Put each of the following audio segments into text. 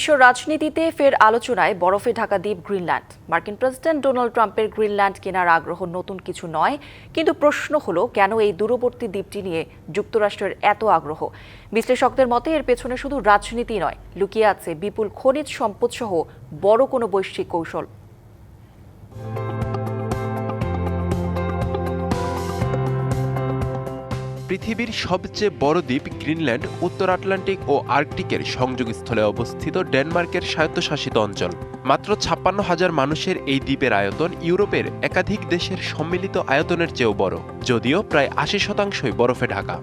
বিশ্ব রাজনীতিতে ফের আলোচনায় বরফে ঢাকা দ্বীপ গ্রিনল্যান্ড। মার্কিন প্রেসিডেন্ট ডোনাল্ড ট্রাম্পের গ্রিনল্যান্ড কেনার আগ্রহ নতুন কিছু নয়, কিন্তু প্রশ্ন হলো কেন এই দূরবর্তী দ্বীপটি নিয়ে যুক্তরাষ্ট্রের এত আগ্রহ। বিশ্লেষকদের মতে এর পেছনে শুধু রাজনীতি নয়, লুকিয়ে আছে বিপুল খনিজ সম্পদ সহ বড় কোনো বৈশ্বিক কৌশল। পৃথিবীর সবচেয়ে বড় দ্বীপ গ্রিনল্যান্ড উত্তর আটলান্টিক ও আর্কটিকের সংযোগস্থলে অবস্থিত ডেনমার্কের স্বায়ত্তশাসিত অঞ্চল। মাত্র ৫৬,০০০ মানুষের এই দ্বীপের আয়তন ইউরোপের একাধিক দেশের সম্মিলিত আয়তনের চেয়েও বড়, যদিও প্রায় ৮০% বরফে ঢাকা।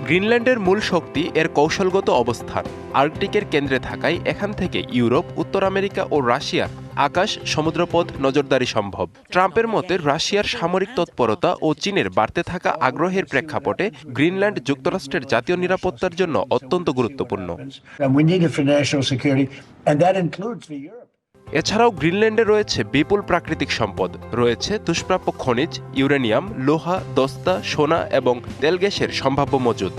গ্রিনল্যান্ডের মূল শক্তি এর কৌশলগত অবস্থান। আর্কটিকের কেন্দ্রে থাকায় এখান থেকে ইউরোপ, উত্তর আমেরিকা ও রাশিয়ার আকাশ সমুদ্রপথ নজরদারি সম্ভব। ট্রাম্পের মতে রাশিয়ার সামরিক তৎপরতা ও চীনের বাড়তে থাকা আগ্রহের প্রেক্ষাপটে গ্রিনল্যান্ড যুক্তরাষ্ট্রের জাতীয় নিরাপত্তার জন্য অত্যন্ত গুরুত্বপূর্ণ। এছাড়াও গ্রিনল্যান্ডে রয়েছে বিপুল প্রাকৃতিক সম্পদ, রয়েছে দুষ্প্রাপ্য খনিজ, ইউরেনিয়াম, লোহা, দস্তা, সোনা এবং তেল গ্যাসের সম্ভাব্য মজুদ।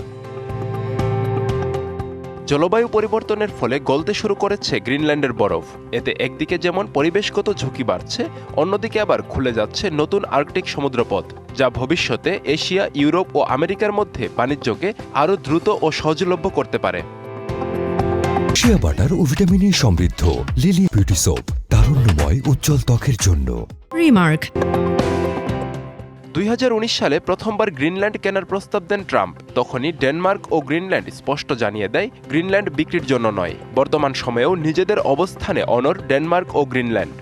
জলবায়ু পরিবর্তনের ফলে গলতে শুরু করেছে গ্রিনল্যান্ডের বরফ। এতে একদিকে যেমন পরিবেশগত ঝুঁকি বাড়ছে, অন্যদিকে আবার খুলে যাচ্ছে নতুন আর্কটিক সমুদ্রপথ, যা ভবিষ্যতে এশিয়া, ইউরোপ ও আমেরিকার মধ্যে বাণিজ্যকে আরও দ্রুত ও সহজলভ্য করতে পারে। শিয়া বাটার ও ভিটামিন ই সমৃদ্ধ লিলি বিউটি সোপ, তারুণ্যময় উজ্জ্বল ত্বকের জন্য। রিমার্ক। ২০১৯ সালে প্রথমবার গ্রিনল্যান্ড কেনার প্রস্তাব দেন ট্রাম্প। তখনই ডেনমার্ক ও গ্রিনল্যান্ড স্পষ্ট জানিয়ে দেয় গ্রিনল্যান্ড বিক্রির জন্য নয়। বর্তমান সময়েও নিজেদের অবস্থানে অনড় ডেনমার্ক ও গ্রিনল্যান্ড।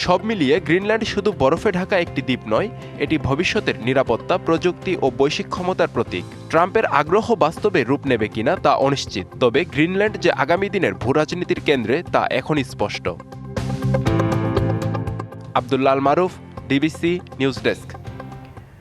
সব মিলিয়ে গ্রিনল্যান্ড শুধু বরফে ঢাকা একটি দ্বীপ নয়, এটি ভবিষ্যতের নিরাপত্তা, প্রযুক্তি ও বৈশ্বিক ক্ষমতার প্রতীক। ট্রাম্পের আগ্রহ বাস্তবে রূপ নেবে কিনা তা অনিশ্চিত, তবে গ্রিনল্যান্ড যে আগামী দিনের ভূরাজনীতির কেন্দ্রে তা এখনই স্পষ্ট। আব্দুল্লাহ আল মারুফ, ডিবিসি নিউজ ডেস্ক।